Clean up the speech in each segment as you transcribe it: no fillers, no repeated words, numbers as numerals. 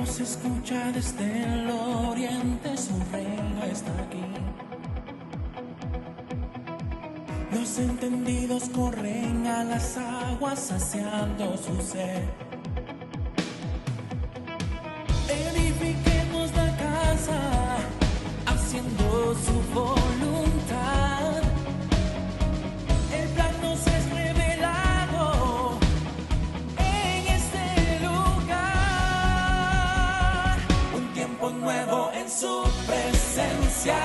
Se escucha desde el oriente, su reino está aquí. Los entendidos corren a las aguas saciando su sed. Edifiquemos la casa, haciendo su voluntad. El plan nos es revelado en este lugar. Un tiempo nuevo en su presencia,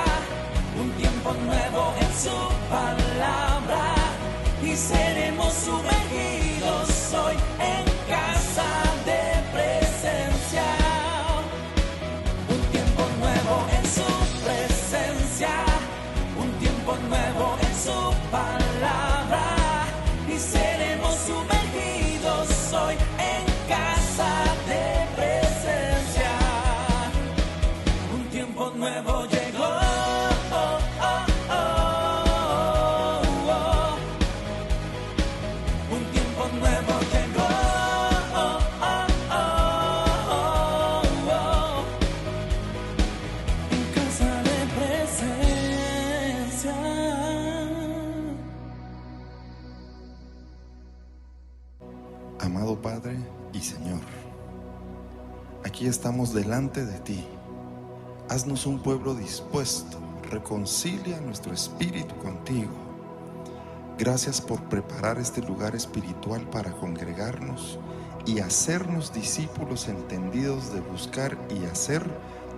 un tiempo nuevo en su palabra, y seremos sumergidos hoy en casa de presencia. Un tiempo nuevo en su presencia, un tiempo nuevo en su palabra, y seremos sumergidos hoy en casa de presencia. Un tiempo nuevo llegó. Amado Padre y Señor, aquí estamos delante de ti. Haznos un pueblo dispuesto, reconcilia nuestro espíritu contigo. Gracias por preparar este lugar espiritual para congregarnos y hacernos discípulos entendidos de buscar y hacer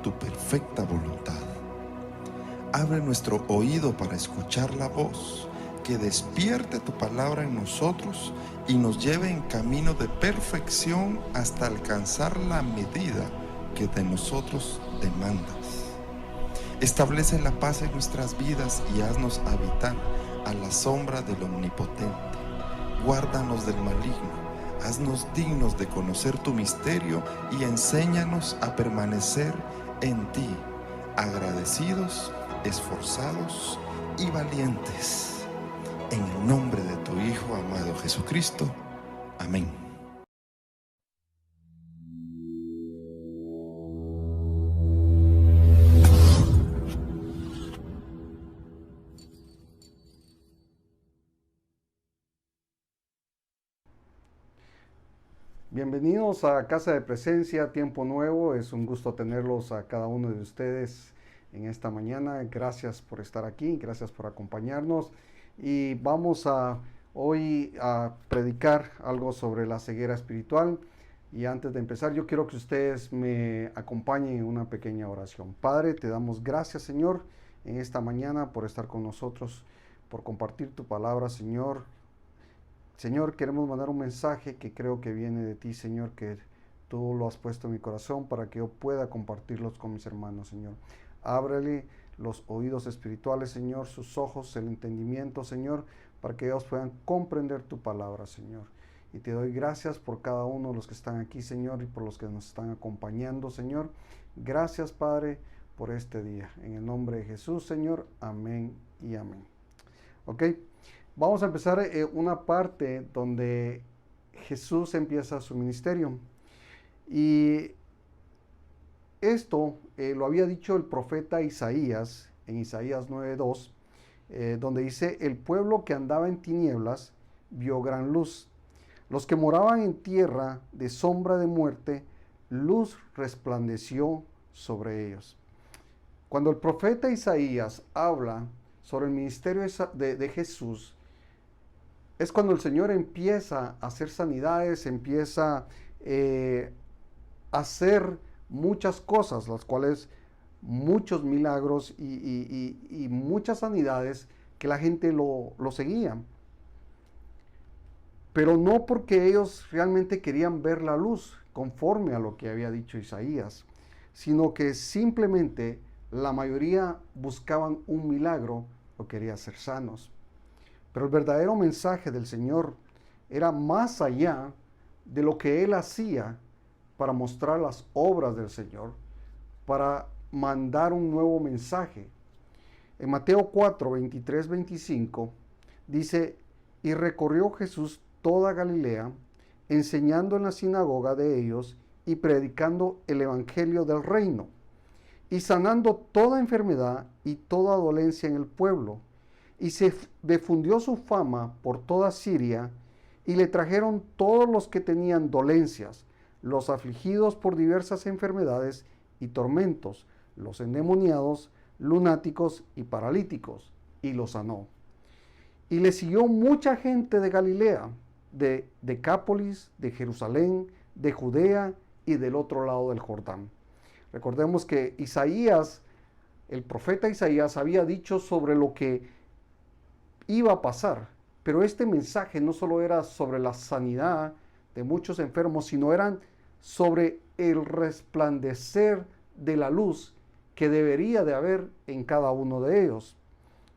tu perfecta voluntad. Abre nuestro oído para escuchar la voz, que despierte tu palabra en nosotros y nos lleve en camino de perfección hasta alcanzar la medida que de nosotros demandas. Establece la paz en nuestras vidas y haznos habitar a la sombra del Omnipotente. Guárdanos del maligno, haznos dignos de conocer tu misterio y enséñanos a permanecer en ti, agradecidos, esforzados y valientes. En el nombre de tu Hijo amado Jesucristo. Amén. Bienvenidos a Casa de Presencia, Tiempo Nuevo. Es un gusto tenerlos a cada uno de ustedes en esta mañana. Gracias por estar aquí, gracias por acompañarnos. Y vamos hoy a predicar algo sobre la ceguera espiritual. Y antes de empezar, yo quiero que ustedes me acompañen en una pequeña oración. Padre, te damos gracias, Señor, en esta mañana por estar con nosotros, por compartir tu palabra, Señor. Señor, queremos mandar un mensaje que creo que viene de ti, Señor, que tú lo has puesto en mi corazón para que yo pueda compartirlos con mis hermanos, Señor. Ábrele los oídos espirituales, Señor, sus ojos, el entendimiento, Señor, para que ellos puedan comprender tu palabra, Señor. Y te doy gracias por cada uno de los que están aquí, Señor, y por los que nos están acompañando, Señor. Gracias, Padre, por este día. En el nombre de Jesús, Señor. Amén y amén. Ok, vamos a empezar una parte donde Jesús empieza su ministerio. Y esto lo había dicho el profeta Isaías, en Isaías 9:2, donde dice: el pueblo que andaba en tinieblas vio gran luz. Los que moraban en tierra de sombra de muerte, luz resplandeció sobre ellos. Cuando el profeta Isaías habla sobre el ministerio de Jesús, es cuando el Señor empieza a hacer sanidades, empieza a hacer muchas cosas, las cuales muchos milagros y muchas sanidades que la gente lo seguía. Pero no porque ellos realmente querían ver la luz conforme a lo que había dicho Isaías, sino que simplemente la mayoría buscaban un milagro o querían ser sanos. Pero el verdadero mensaje del Señor era más allá de lo que Él hacía para mostrar las obras del Señor, para mandar un nuevo mensaje. En Mateo 4, 23, 25, dice: y recorrió Jesús toda Galilea, enseñando en la sinagoga de ellos y predicando el evangelio del reino, y sanando toda enfermedad y toda dolencia en el pueblo. Y se difundió su fama por toda Siria, y le trajeron todos los que tenían dolencias, los afligidos por diversas enfermedades y tormentos, los endemoniados, lunáticos y paralíticos, y los sanó. Y le siguió mucha gente de Galilea, de Decápolis, de Jerusalén, de Judea y del otro lado del Jordán. Recordemos que Isaías, el profeta Isaías, había dicho sobre lo que iba a pasar, pero este mensaje no solo era sobre la sanidad de muchos enfermos, sino eran sobre el resplandecer de la luz que debería de haber en cada uno de ellos.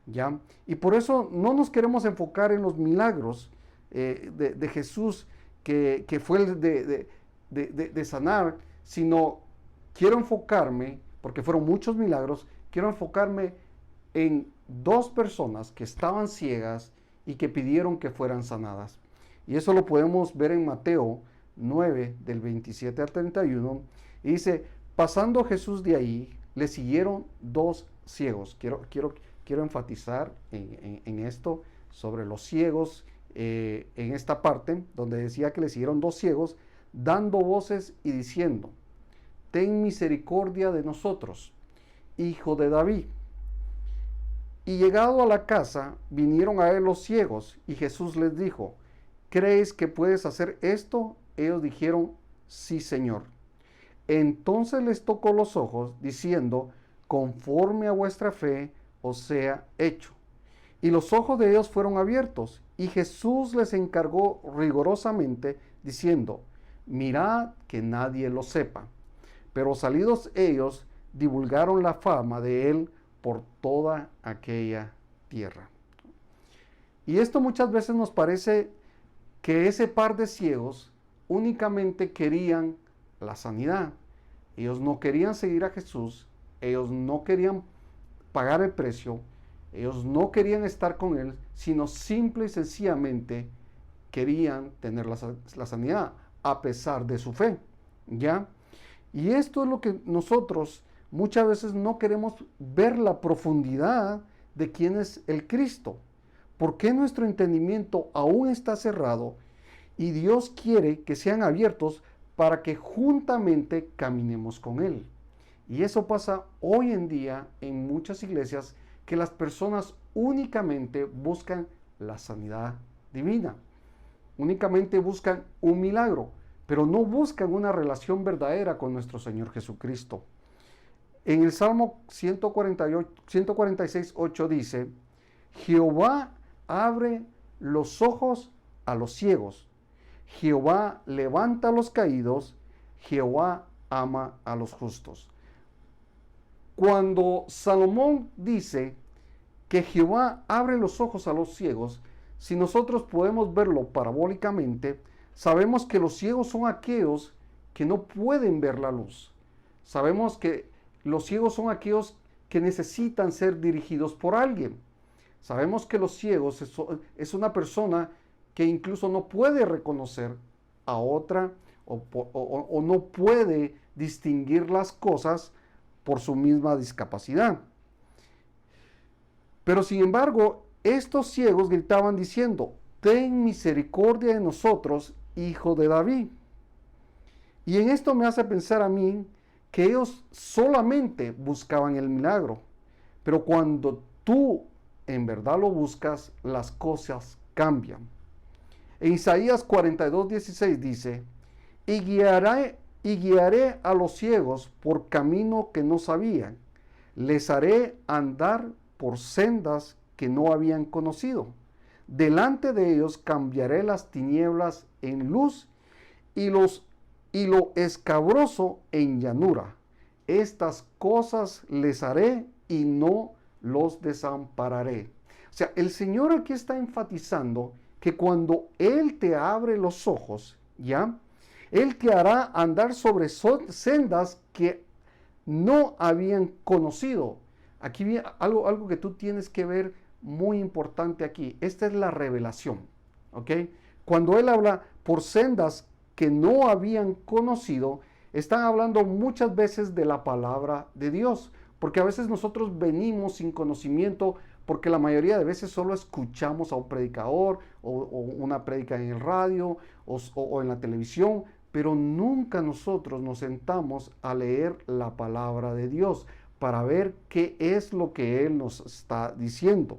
¿Ya? Y por eso no nos queremos enfocar en los milagros de Jesús, que fue el de sanar, sino quiero enfocarme, porque fueron muchos milagros, quiero enfocarme en dos personas que estaban ciegas y que pidieron que fueran sanadas. Y eso lo podemos ver en Mateo 9, del 27 al 31, y dice, pasando Jesús de ahí, le siguieron dos ciegos. Quiero enfatizar en esto, sobre los ciegos, en esta parte, donde decía que le siguieron dos ciegos, dando voces y diciendo, ten misericordia de nosotros, hijo de David. Y llegado a la casa, vinieron a él los ciegos, y Jesús les dijo, ¿crees que puedes hacer esto? Ellos dijeron, sí, Señor. Entonces les tocó los ojos, diciendo, conforme a vuestra fe os sea hecho. Y los ojos de ellos fueron abiertos, y Jesús les encargó rigurosamente, diciendo, mirad que nadie lo sepa. Pero salidos ellos, divulgaron la fama de él por toda aquella tierra. Y esto muchas veces nos parece que ese par de ciegos únicamente querían la sanidad. Ellos no querían seguir a Jesús, ellos no querían pagar el precio, ellos no querían estar con él, sino simple y sencillamente querían tener la sanidad a pesar de su fe, ¿ya? Y esto es lo que nosotros muchas veces no queremos ver, la profundidad de quién es el Cristo. ¿Por qué nuestro entendimiento aún está cerrado y Dios quiere que sean abiertos para que juntamente caminemos con Él? Y eso pasa hoy en día en muchas iglesias, que las personas únicamente buscan la sanidad divina, únicamente buscan un milagro, pero no buscan una relación verdadera con nuestro Señor Jesucristo. En el Salmo 146:8 dice, Jehová abre los ojos a los ciegos, Jehová levanta a los caídos, Jehová ama a los justos. Cuando Salomón dice que Jehová abre los ojos a los ciegos, si nosotros podemos verlo parabólicamente, sabemos que los ciegos son aquellos que no pueden ver la luz. Sabemos que los ciegos son aquellos que necesitan ser dirigidos por alguien. Sabemos que los ciegos es una persona que incluso no puede reconocer a otra o no puede distinguir las cosas por su misma discapacidad. Pero sin embargo, estos ciegos gritaban diciendo, ten misericordia de nosotros, hijo de David. Y en esto me hace pensar a mí que ellos solamente buscaban el milagro, pero cuando tú en verdad lo buscas, las cosas cambian. En Isaías 42:16 dice, y guiaré a los ciegos por camino que no sabían, les haré andar por sendas que no habían conocido. Delante de ellos cambiaré las tinieblas en luz y lo escabroso en llanura. Estas cosas les haré y no los desampararé. O sea, el Señor aquí está enfatizando que cuando Él te abre los ojos, ¿ya? Él te hará andar sobre sendas que no habían conocido. Aquí viene algo que tú tienes que ver muy importante aquí. Esta es la revelación, ¿ok? Cuando Él habla por sendas que no habían conocido, están hablando muchas veces de la palabra de Dios, porque a veces nosotros venimos sin conocimiento, porque la mayoría de veces solo escuchamos a un predicador o una prédica en el radio o en la televisión, pero nunca nosotros nos sentamos a leer la palabra de Dios para ver qué es lo que Él nos está diciendo.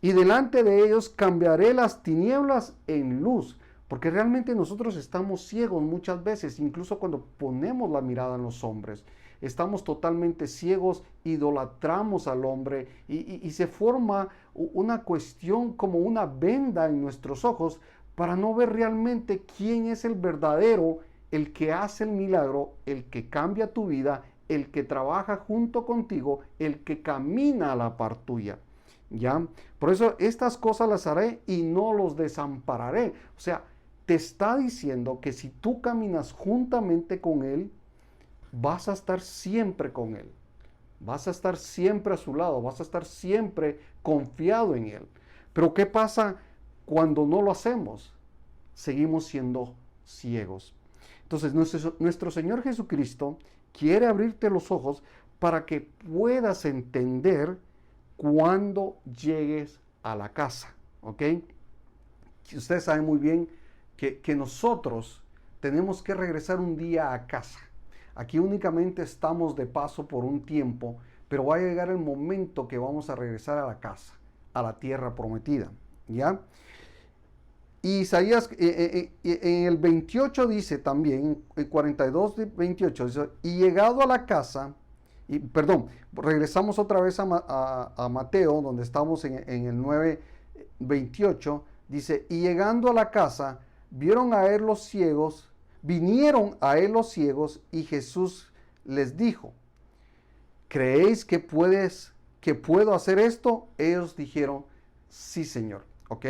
Y delante de ellos cambiaré las tinieblas en luz, porque realmente nosotros estamos ciegos muchas veces, incluso cuando ponemos la mirada en los hombres. Estamos totalmente ciegos, idolatramos al hombre y se forma una cuestión como una venda en nuestros ojos para no ver realmente quién es el verdadero, el que hace el milagro, el que cambia tu vida, el que trabaja junto contigo, el que camina a la par tuya. ¿Ya? Por eso estas cosas las haré y no los desampararé. O sea, te está diciendo que si tú caminas juntamente con Él, vas a estar siempre con Él. Vas a estar siempre a su lado, vas a estar siempre confiado en Él. Pero ¿qué pasa cuando no lo hacemos? Seguimos siendo ciegos. Entonces, nuestro Señor Jesucristo quiere abrirte los ojos para que puedas entender cuando llegues a la casa, ¿ok? Ustedes saben muy bien que nosotros tenemos que regresar un día a casa. Aquí únicamente estamos de paso por un tiempo, pero va a llegar el momento que vamos a regresar a la casa, a la tierra prometida, ¿ya? Y Isaías en el 28 dice también, el 42, 28, dice, y llegado a la casa, regresamos otra vez a Mateo, donde estamos en el 9:28, dice, y llegando a la casa, vinieron a él los ciegos, y Jesús les dijo, ¿creéis que puedo hacer esto? Ellos dijeron, sí, Señor, ¿ok?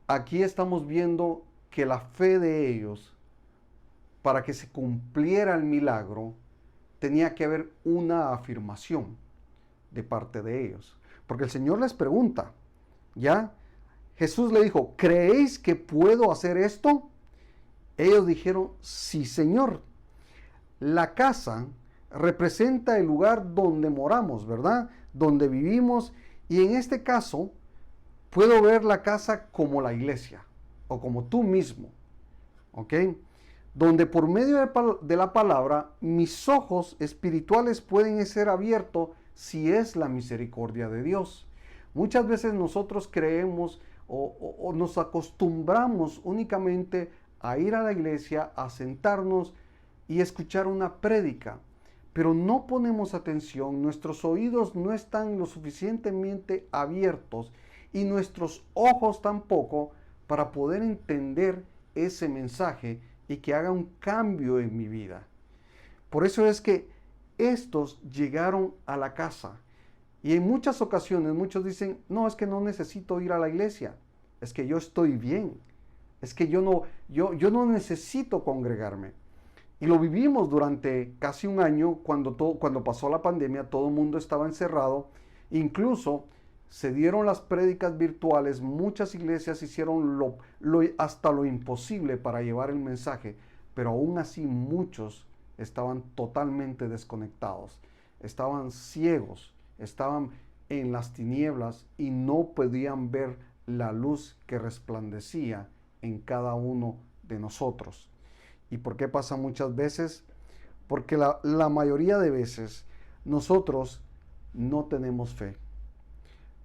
Aquí estamos viendo que la fe de ellos, para que se cumpliera el milagro, tenía que haber una afirmación de parte de ellos. Porque el Señor les pregunta, ¿ya? Jesús le dijo, ¿creéis que puedo hacer esto? Ellos dijeron, sí, Señor. La casa representa el lugar donde moramos, ¿verdad? Donde vivimos. Y en este caso, puedo ver la casa como la iglesia o como tú mismo, ¿ok? Donde por medio de la palabra mis ojos espirituales pueden ser abiertos si es la misericordia de Dios. Muchas veces nosotros creemos o nos acostumbramos únicamente a ir a la iglesia, a sentarnos y escuchar una prédica, pero no ponemos atención, nuestros oídos no están lo suficientemente abiertos y nuestros ojos tampoco para poder entender ese mensaje y que haga un cambio en mi vida. Por eso es que estos llegaron a la casa y en muchas ocasiones muchos dicen, no, es que no necesito ir a la iglesia, es que yo estoy bien, es que yo no necesito congregarme. Y lo vivimos durante casi un año cuando pasó la pandemia, todo el mundo estaba encerrado, incluso se dieron las prédicas virtuales, muchas iglesias hicieron hasta lo imposible para llevar el mensaje, pero aún así muchos estaban totalmente desconectados, estaban ciegos, estaban en las tinieblas y no podían ver la luz que resplandecía en cada uno de nosotros. ¿Y por qué pasa muchas veces? Porque la mayoría de veces nosotros no tenemos fe.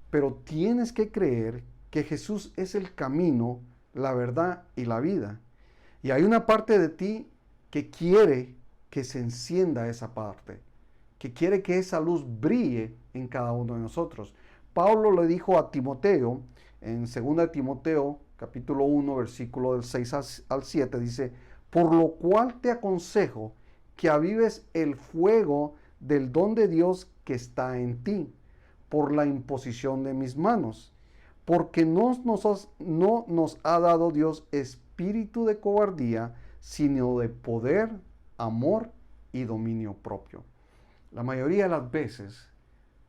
Pero tienes que creer que Jesús es el camino, la verdad y la vida. Y hay una parte de ti que quiere que se encienda esa parte, que quiere que esa luz brille en cada uno de nosotros. Pablo le dijo a Timoteo, en 2 Timoteo, capítulo 1, versículo del 6 al 7, dice, por lo cual te aconsejo que avives el fuego del don de Dios que está en ti, por la imposición de mis manos, porque no nos ha dado Dios espíritu de cobardía, sino de poder, amor y dominio propio. La mayoría de las veces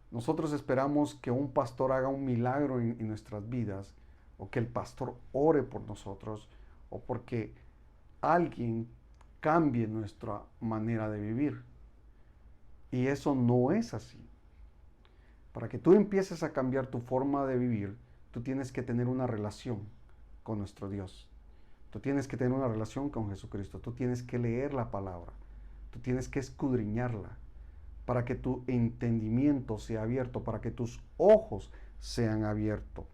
nosotros esperamos que un pastor haga un milagro en nuestras vidas, o que el pastor ore por nosotros, o porque alguien cambie nuestra manera de vivir. Y eso no es así. Para que tú empieces a cambiar tu forma de vivir, tú tienes que tener una relación con nuestro Dios. Tú tienes que tener una relación con Jesucristo. Tú tienes que leer la palabra. Tú tienes que escudriñarla para que tu entendimiento sea abierto, para que tus ojos sean abiertos.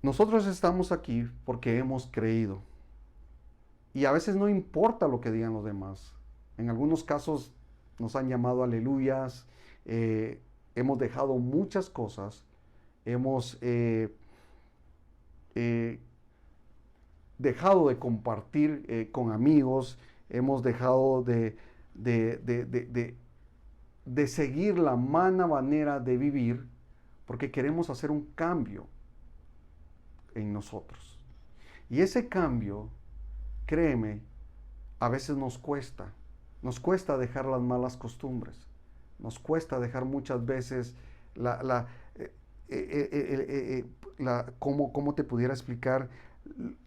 Nosotros estamos aquí porque hemos creído. Y a veces no importa lo que digan los demás. En algunos casos nos han llamado aleluyas, hemos dejado muchas cosas, hemos dejado de compartir con amigos, hemos dejado de seguir la mala manera de vivir porque queremos hacer un cambio en nosotros. Y ese cambio, créeme, a veces nos cuesta dejar las malas costumbres, nos cuesta dejar muchas veces ¿cómo te pudiera explicar?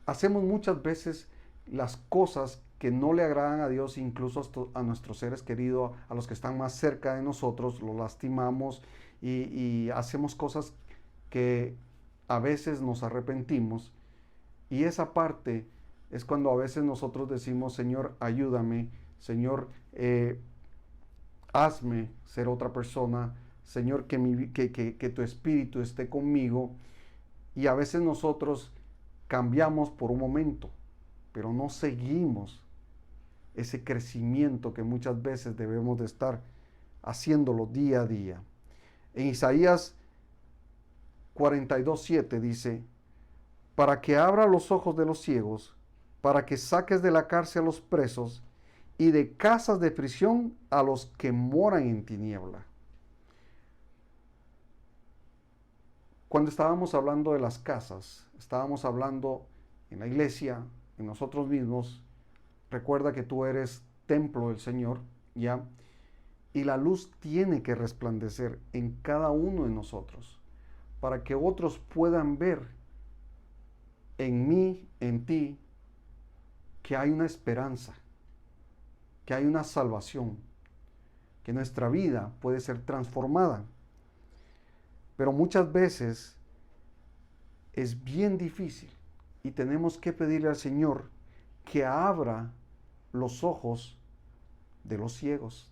Hacemos muchas veces las cosas que no le agradan a Dios, incluso a nuestros seres queridos, a los que están más cerca de nosotros, los lastimamos y hacemos cosas que a veces nos arrepentimos. Y esa parte es cuando a veces nosotros decimos, Señor, ayúdame, Señor, hazme ser otra persona, Señor, que tu espíritu esté conmigo. Y a veces nosotros cambiamos por un momento, pero no seguimos ese crecimiento que muchas veces debemos de estar haciéndolo día a día. En Isaías 42:7 dice, para que abra los ojos de los ciegos, para que saques de la cárcel a los presos y de casas de prisión a los que moran en tiniebla. Cuando estábamos hablando de las casas, estábamos hablando en la iglesia, en nosotros mismos. Recuerda que tú eres templo del Señor, ¿ya? Y la luz tiene que resplandecer en cada uno de nosotros para que otros puedan ver en mí, en ti, que hay una esperanza, que hay una salvación, que nuestra vida puede ser transformada. Pero muchas veces es bien difícil y tenemos que pedirle al Señor que abra los ojos de los ciegos,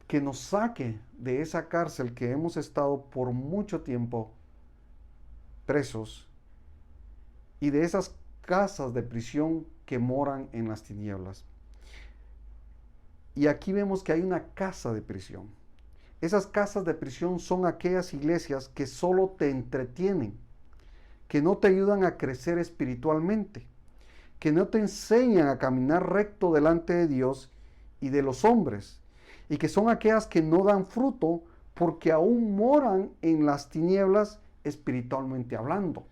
que nos saque de esa cárcel que hemos estado por mucho tiempo presos y de esas casas de prisión que moran en las tinieblas. Y aquí vemos que hay una casa de prisión. Esas casas de prisión son aquellas iglesias que solo te entretienen, que no te ayudan a crecer espiritualmente, que no te enseñan a caminar recto delante de Dios y de los hombres, y que son aquellas que no dan fruto porque aún moran en las tinieblas espiritualmente hablando.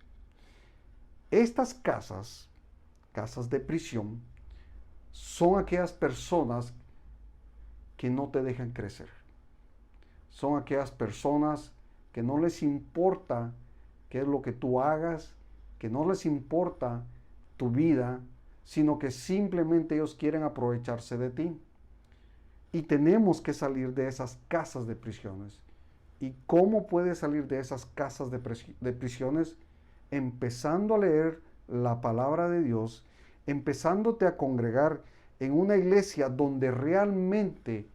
Estas casas de prisión, son aquellas personas que no te dejan crecer. Son aquellas personas que no les importa qué es lo que tú hagas, que no les importa tu vida, sino que simplemente ellos quieren aprovecharse de ti. Y tenemos que salir de esas casas de prisiones. ¿Y cómo puedes salir de esas casas de prisiones? Empezando a leer la palabra de Dios, empezándote a congregar en una iglesia donde realmente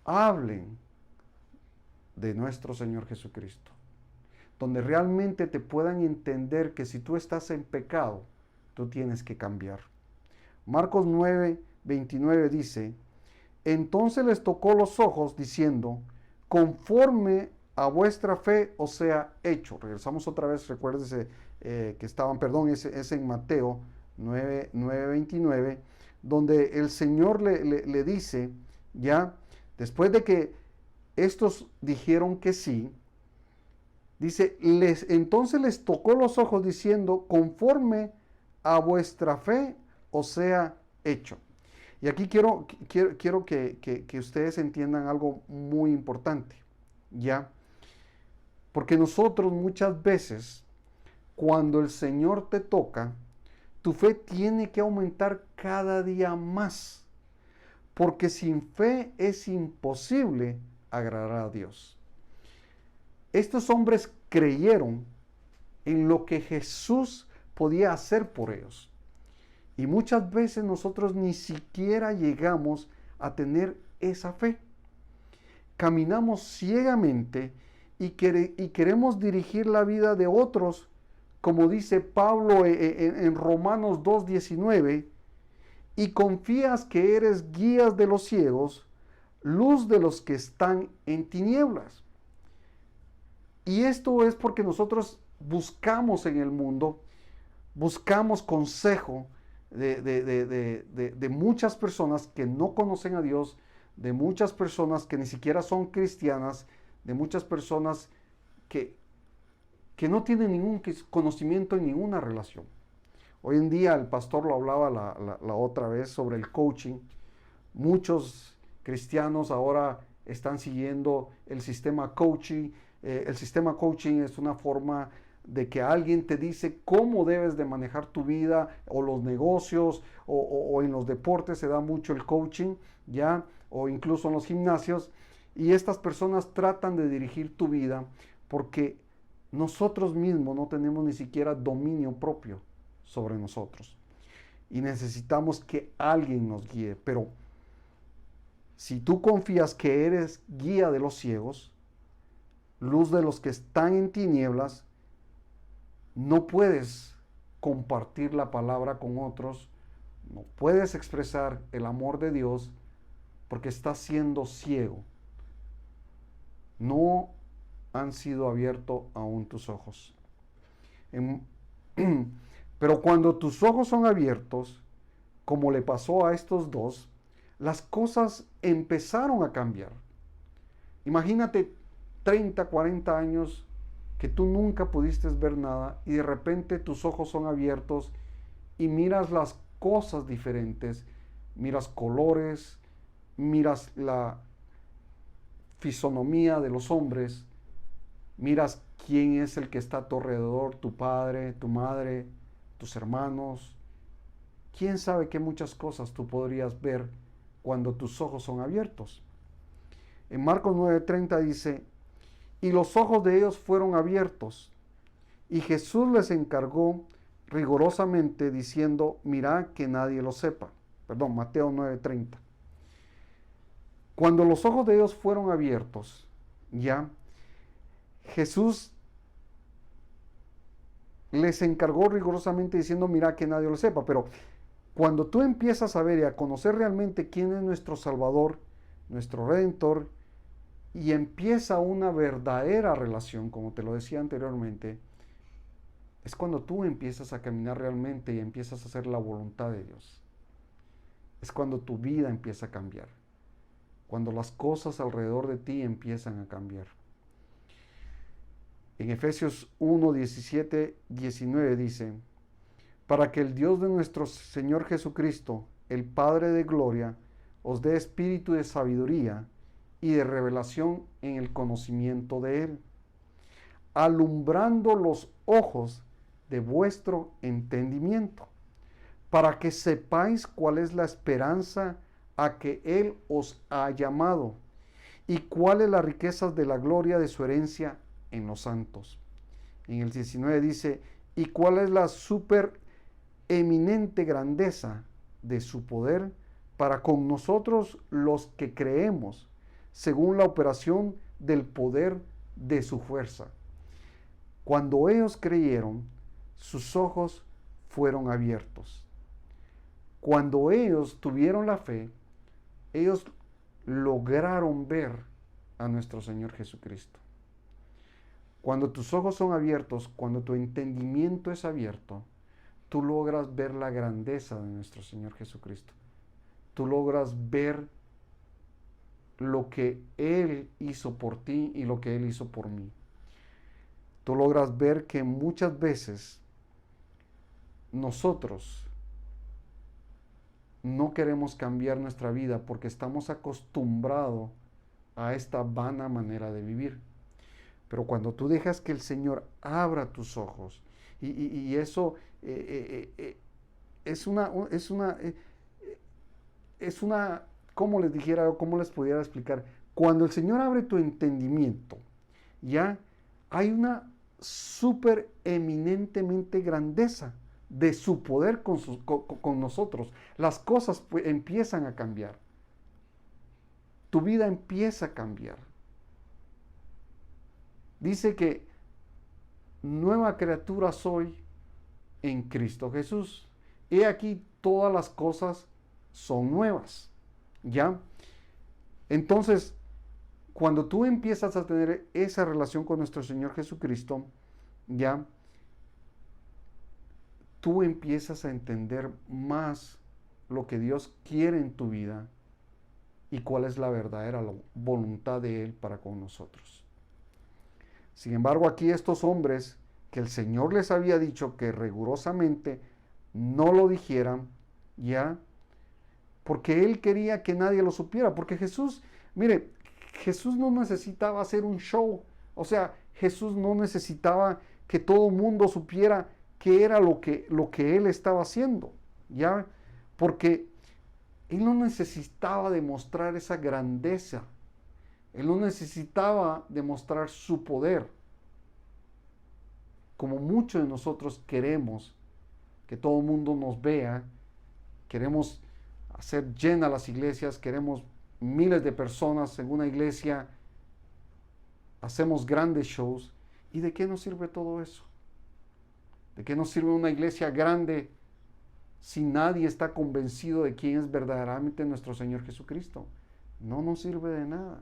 hablen de nuestro Señor Jesucristo, donde realmente te puedan entender que si tú estás en pecado, tú tienes que cambiar. Marcos 9:29 dice, entonces les tocó los ojos diciendo, conforme a vuestra fe os sea hecho. Regresamos otra vez, recuérdese que estaban, es en Mateo 9:29, donde el Señor le dice, ya, después de que estos dijeron que sí, dice, entonces les tocó los ojos diciendo, conforme a vuestra fe os sea hecho. Y aquí quiero que ustedes entiendan algo muy importante, ¿ya? Porque nosotros muchas veces cuando el Señor te toca, tu fe tiene que aumentar cada día más, porque sin fe es imposible agradar a Dios. Estos hombres creyeron en lo que Jesús podía hacer por ellos. Y muchas veces nosotros ni siquiera llegamos a tener esa fe. Caminamos ciegamente y queremos dirigir la vida de otros, como dice Pablo en Romanos 2:19, y confías que eres guía de los ciegos, luz de los que están en tinieblas. Y esto es porque nosotros buscamos en el mundo, buscamos consejo de muchas personas que no conocen a Dios, de muchas personas que ni siquiera son cristianas, de muchas personas que no tienen ningún conocimiento en ninguna relación. Hoy en día el pastor lo hablaba la otra vez sobre el coaching. Muchos cristianos ahora están siguiendo el sistema coaching. El sistema coaching es una forma de que alguien te dice cómo debes de manejar tu vida o los negocios o en los deportes se da mucho el coaching, ¿ya? O incluso en los gimnasios. Y estas personas tratan de dirigir tu vida porque nosotros mismos no tenemos ni siquiera dominio propio sobre nosotros. Y necesitamos que alguien nos guíe. Pero si tú confías que eres guía de los ciegos, luz de los que están en tinieblas, no puedes compartir la palabra con otros, no puedes expresar el amor de Dios porque estás siendo ciego. No han sido abiertos aún tus ojos. Pero cuando tus ojos son abiertos, como le pasó a estos dos, las cosas empezaron a cambiar. Imagínate 30, 40 años que tú nunca pudiste ver nada y de repente tus ojos son abiertos y miras las cosas diferentes, miras colores, miras la fisonomía de los hombres, miras quién es el que está a tu alrededor, tu padre, tu madre, tus hermanos. Quién sabe qué muchas cosas tú podrías ver cuando tus ojos son abiertos. En Marcos 9:30 dice, y los ojos de ellos fueron abiertos, y Jesús les encargó rigurosamente diciendo, mirad que nadie lo sepa. Perdón, Mateo 9:30. Cuando los ojos de ellos fueron abiertos, ya, Jesús les encargó rigurosamente diciendo, mirad que nadie lo sepa. Pero cuando tú empiezas a ver y a conocer realmente quién es nuestro Salvador, nuestro Redentor, y empieza una verdadera relación, como te lo decía anteriormente, es cuando tú empiezas a caminar realmente y empiezas a hacer la voluntad de Dios. Es cuando tu vida empieza a cambiar. Cuando las cosas alrededor de ti empiezan a cambiar. En Efesios 1, 17, 19 dice, para que el Dios de nuestro Señor Jesucristo, el Padre de gloria, os dé espíritu de sabiduría y de revelación en el conocimiento de Él, alumbrando los ojos de vuestro entendimiento, para que sepáis cuál es la esperanza a que Él os ha llamado y cuáles las riquezas de la gloria de su herencia en los santos. En el 19 dice, y cuál es la supereminente grandeza de su poder para con nosotros los que creemos, según la operación del poder de su fuerza. Cuando ellos creyeron, sus ojos fueron abiertos. Cuando ellos tuvieron la fe, ellos lograron ver a nuestro Señor Jesucristo. Cuando tus ojos son abiertos, cuando tu entendimiento es abierto, tú logras ver la grandeza de nuestro Señor Jesucristo. Tú logras ver lo que Él hizo por ti y lo que Él hizo por mí. Tú logras ver que muchas veces nosotros no queremos cambiar nuestra vida porque estamos acostumbrados a esta vana manera de vivir. Pero cuando tú dejas que el Señor abra tus ojos Y eso es una, ¿cómo les dijera o cómo les pudiera explicar? Cuando el Señor abre tu entendimiento, ya hay una súper eminentemente grandeza de su poder con nosotros. Las cosas empiezan a cambiar. Tu vida empieza a cambiar. Dice que nueva criatura soy en Cristo Jesús. He aquí todas las cosas son nuevas. ¿Ya? Entonces, cuando tú empiezas a tener esa relación con nuestro Señor Jesucristo, ya, tú empiezas a entender más lo que Dios quiere en tu vida y cuál es la verdadera voluntad de Él para con nosotros. Sin embargo, aquí estos hombres que el Señor les había dicho que rigurosamente no lo dijeran, ya, porque Él quería que nadie lo supiera, porque Jesús, mire, Jesús no necesitaba hacer un show, o sea, Jesús no necesitaba que todo el mundo supiera qué era lo que Él estaba haciendo, ¿ya? Porque Él no necesitaba demostrar esa grandeza, Él no necesitaba demostrar su poder, como muchos de nosotros queremos que todo el mundo nos vea, queremos hacer llenas las iglesias, queremos miles de personas en una iglesia, hacemos grandes shows. ¿Y de qué nos sirve todo eso? ¿De qué nos sirve una iglesia grande si nadie está convencido de quién es verdaderamente nuestro Señor Jesucristo? No nos sirve de nada.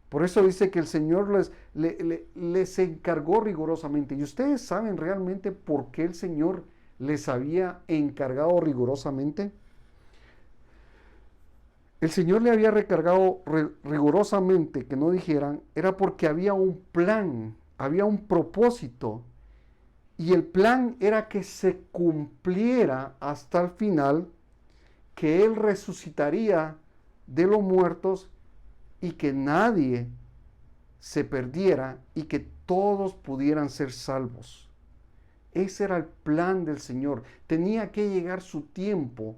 Por eso dice que el Señor les encargó rigurosamente. Y ustedes saben realmente por qué el Señor les había encargado rigurosamente. El Señor le había recargado rigurosamente que no dijeran, era porque había un plan, había un propósito, y el plan era que se cumpliera hasta el final, que Él resucitaría de los muertos y que nadie se perdiera y que todos pudieran ser salvos. Ese era el plan del Señor. Tenía que llegar su tiempo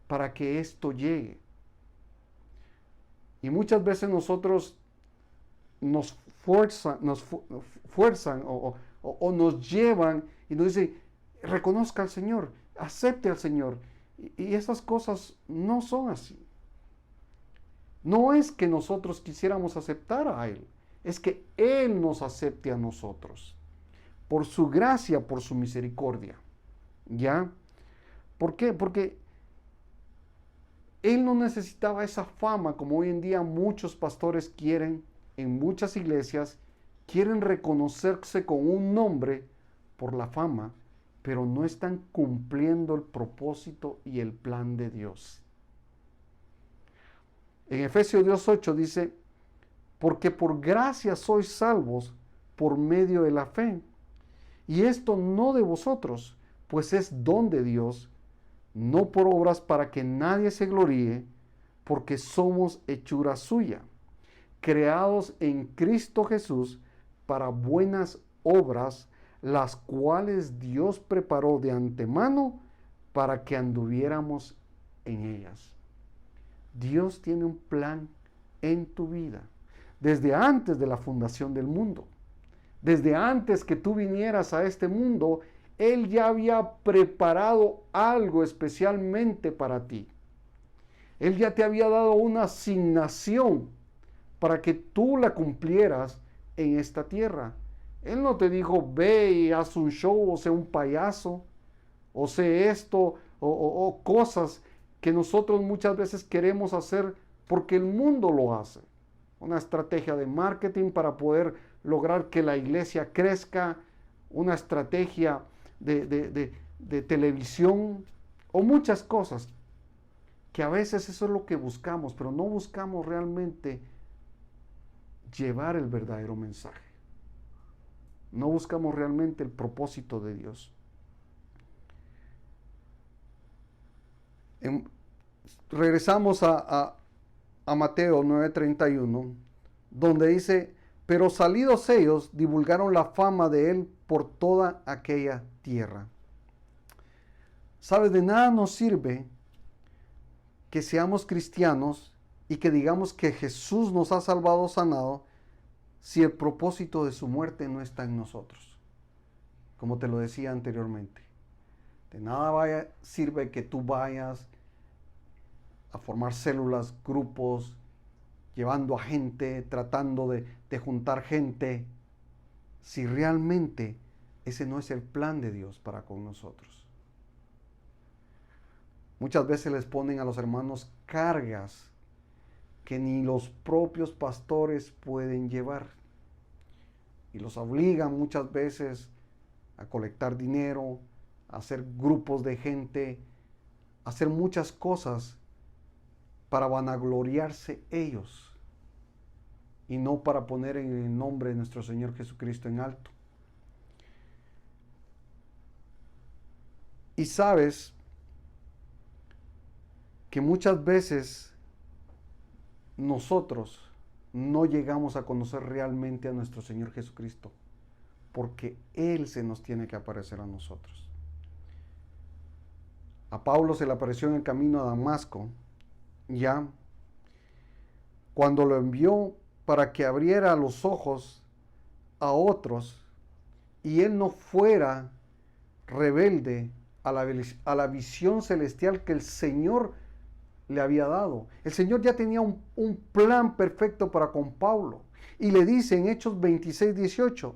para que esto llegue. Y muchas veces nosotros nos fuerzan o nos llevan y nos dicen, reconozca al Señor, acepte al Señor. Y esas cosas no son así. No es que nosotros quisiéramos aceptar a Él, es que Él nos acepte a nosotros. Por su gracia, por su misericordia. ¿Ya? ¿Por qué? Porque Él no necesitaba esa fama como hoy en día muchos pastores quieren, en muchas iglesias, quieren reconocerse con un nombre por la fama, pero no están cumpliendo el propósito y el plan de Dios. En Efesios 2:8 dice, porque por gracia sois salvos por medio de la fe. Y esto no de vosotros, pues es don de Dios, no por obras para que nadie se gloríe, porque somos hechura suya, creados en Cristo Jesús para buenas obras, las cuales Dios preparó de antemano para que anduviéramos en ellas. Dios tiene un plan en tu vida, desde antes de la fundación del mundo. Desde antes que tú vinieras a este mundo, Él ya había preparado algo especialmente para ti. Él ya te había dado una asignación para que tú la cumplieras en esta tierra. Él no te dijo, ve y haz un show, o sea un payaso, o sé esto, o cosas que nosotros muchas veces queremos hacer porque el mundo lo hace. Una estrategia de marketing para poder lograr que la iglesia crezca, una estrategia de televisión o muchas cosas, que a veces eso es lo que buscamos, pero no buscamos realmente llevar el verdadero mensaje. No buscamos realmente el propósito de Dios. Regresamos a Mateo 9:31, donde dice, Pero salidos ellos, divulgaron la fama de él por toda aquella tierra. ¿Sabes? De nada nos sirve que seamos cristianos y que digamos que Jesús nos ha salvado, sanado, si el propósito de su muerte no está en nosotros. Como te lo decía anteriormente. De nada sirve que tú vayas a formar células, grupos, llevando a gente, tratando de juntar gente, si realmente ese no es el plan de Dios para con nosotros. Muchas veces les ponen a los hermanos cargas que ni los propios pastores pueden llevar. Y los obligan muchas veces a colectar dinero, a hacer grupos de gente, a hacer muchas cosas para vanagloriarse ellos y no para poner en el nombre de nuestro Señor Jesucristo en alto. Y sabes que muchas veces nosotros no llegamos a conocer realmente a nuestro Señor Jesucristo, porque Él se nos tiene que aparecer a nosotros. A Pablo se le apareció en el camino a Damasco, ya cuando lo envió para que abriera los ojos a otros y él no fuera rebelde a la visión celestial que el Señor le había dado. El Señor ya tenía un plan perfecto para con Pablo. Y le dice en Hechos 26, 18,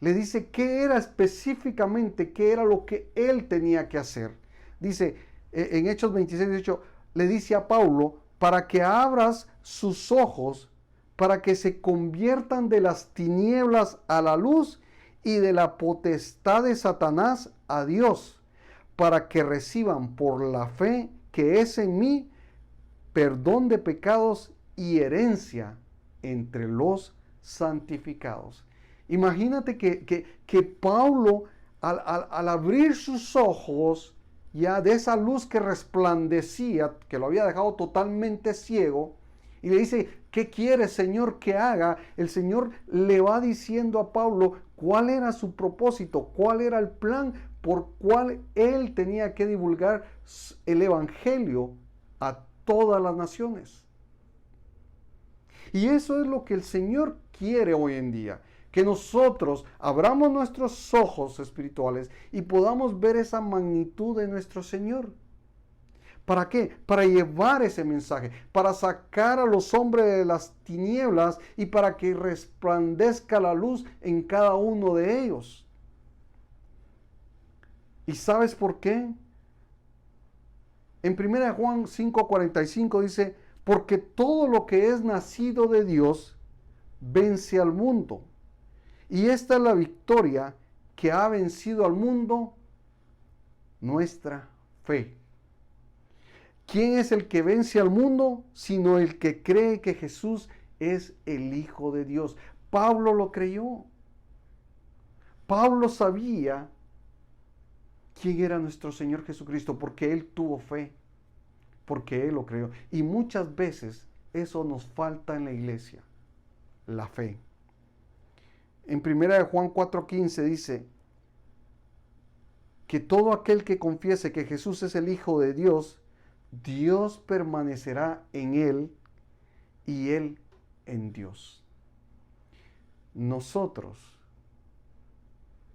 le dice qué era específicamente, qué era lo que él tenía que hacer. Dice en Hechos 26, 18, le dice a Pablo, para que abras sus ojos, para que se conviertan de las tinieblas a la luz y de la potestad de Satanás a Dios, para que reciban por la fe que es en mí perdón de pecados y herencia entre los santificados. Imagínate que Pablo, al abrir sus ojos, ya de esa luz que resplandecía, que lo había dejado totalmente ciego, y le dice, ¿qué quiere, Señor, que haga? El Señor le va diciendo a Pablo cuál era su propósito, cuál era el plan por cual él tenía que divulgar el evangelio a todas las naciones. Y eso es lo que el Señor quiere hoy en día, que nosotros abramos nuestros ojos espirituales y podamos ver esa magnitud de nuestro Señor. ¿Para qué? Para llevar ese mensaje, para sacar a los hombres de las tinieblas y para que resplandezca la luz en cada uno de ellos. ¿Y sabes por qué? En 1 Juan 5:45 dice, porque todo lo que es nacido de Dios vence al mundo. Y esta es la victoria que ha vencido al mundo, nuestra fe. ¿Quién es el que vence al mundo? Sino el que cree que Jesús es el Hijo de Dios. Pablo lo creyó. Pablo sabía quién era nuestro Señor Jesucristo porque él tuvo fe, porque él lo creyó. Y muchas veces eso nos falta en la iglesia, la fe. En 1 Juan 4:15 dice que todo aquel que confiese que Jesús es el Hijo de Dios, Dios permanecerá en él y él en Dios. Nosotros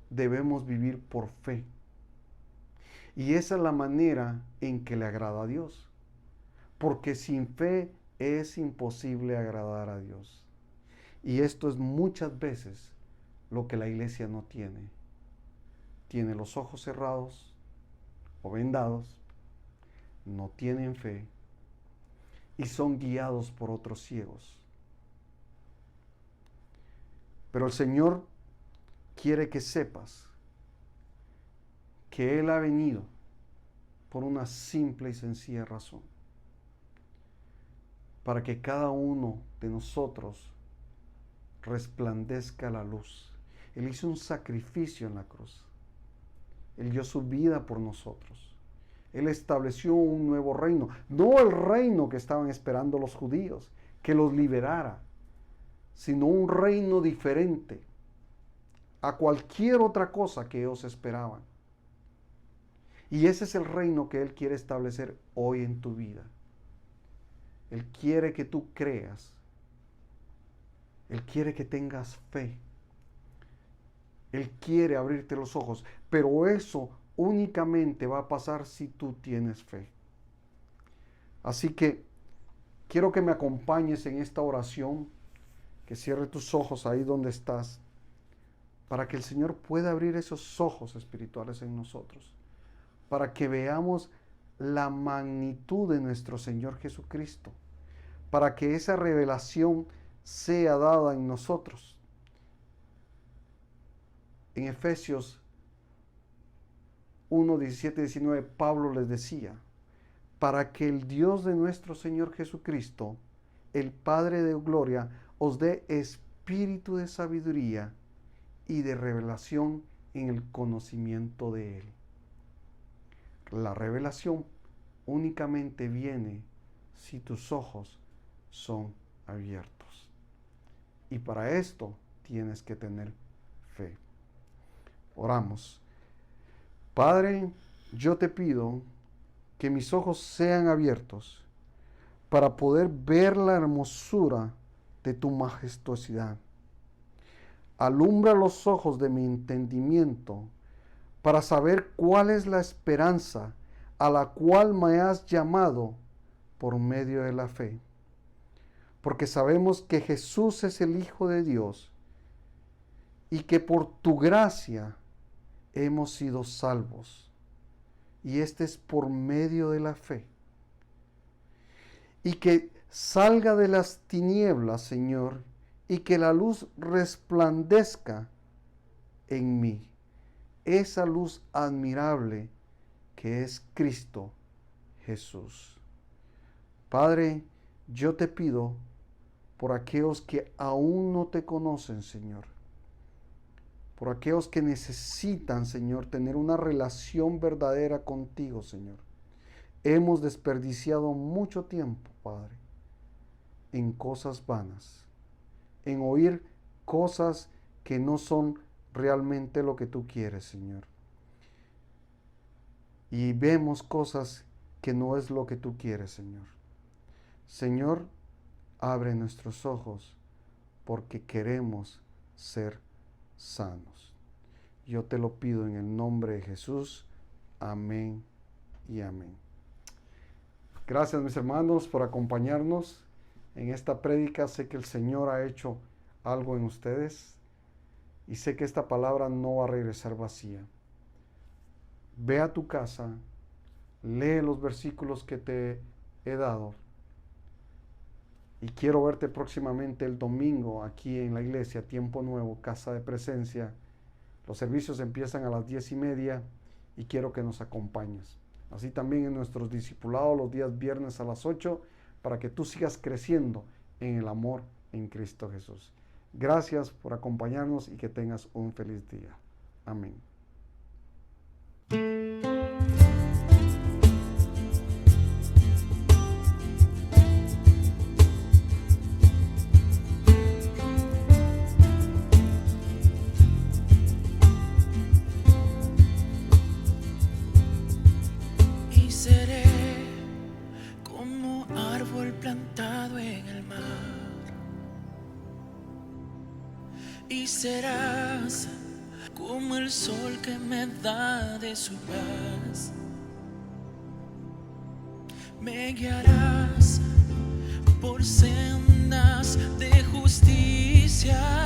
debemos vivir por fe. Y esa es la manera en que le agrada a Dios. Porque sin fe es imposible agradar a Dios. Y esto es muchas veces lo que la iglesia no tiene. Tiene los ojos cerrados o vendados, no tienen fe y son guiados por otros ciegos. Pero el Señor quiere que sepas que Él ha venido por una simple y sencilla razón. Para que cada uno de nosotros resplandezca la luz. Él hizo un sacrificio en la cruz. Él dio su vida por nosotros. Él estableció un nuevo reino. No el reino que estaban esperando los judíos, que los liberara. sino un reino diferente a cualquier otra cosa que ellos esperaban. Y ese es el reino que Él quiere establecer hoy en tu vida. Él quiere que tú creas. Él quiere que tengas fe. Él quiere abrirte los ojos, pero eso únicamente va a pasar si tú tienes fe. Así que quiero que me acompañes en esta oración, que cierre tus ojos ahí donde estás, para que el Señor pueda abrir esos ojos espirituales en nosotros, para que veamos la magnitud de nuestro Señor Jesucristo, para que esa revelación sea dada en nosotros. En Efesios 1, 17, 19, Pablo les decía, para que el Dios de nuestro Señor Jesucristo, el Padre de gloria, os dé espíritu de sabiduría y de revelación en el conocimiento de Él. La revelación únicamente viene si tus ojos son abiertos. Y para esto tienes que tener fe. Oramos. Padre, yo te pido que mis ojos sean abiertos para poder ver la hermosura de tu majestuosidad. Alumbra los ojos de mi entendimiento para saber cuál es la esperanza a la cual me has llamado por medio de la fe. Porque sabemos que Jesús es el Hijo de Dios y que por tu gracia hemos sido salvos. Y este es por medio de la fe. Y que salga de las tinieblas, Señor, y que la luz resplandezca en mí. Esa luz admirable que es Cristo Jesús. Padre, yo te pido por aquellos que aún no te conocen, Señor. Por aquellos que necesitan, Señor, tener una relación verdadera contigo, Señor. Hemos desperdiciado mucho tiempo, Padre, en cosas vanas, en oír cosas que no son realmente lo que tú quieres, Señor. Y vemos cosas que no es lo que tú quieres, Señor. Señor, abre nuestros ojos porque queremos ser sanos. Yo te lo pido en el nombre de Jesús. Amén y amén. Gracias, mis hermanos, por acompañarnos en esta prédica. Sé que el Señor ha hecho algo en ustedes y sé que esta palabra no va a regresar vacía. Ve a tu casa, lee los versículos que te he dado y quiero verte próximamente el domingo aquí en la iglesia, Tiempo Nuevo, Casa de Presencia. Los servicios empiezan a las 10:30 y quiero que nos acompañes. Así también en nuestros discipulados los días viernes a las 8 para que tú sigas creciendo en el amor en Cristo Jesús. Gracias por acompañarnos y que tengas un feliz día. Amén. Y seré como árbol plantado en el mar. Y serás como el sol que me da de su paz. Me guiarás por sendas de justicia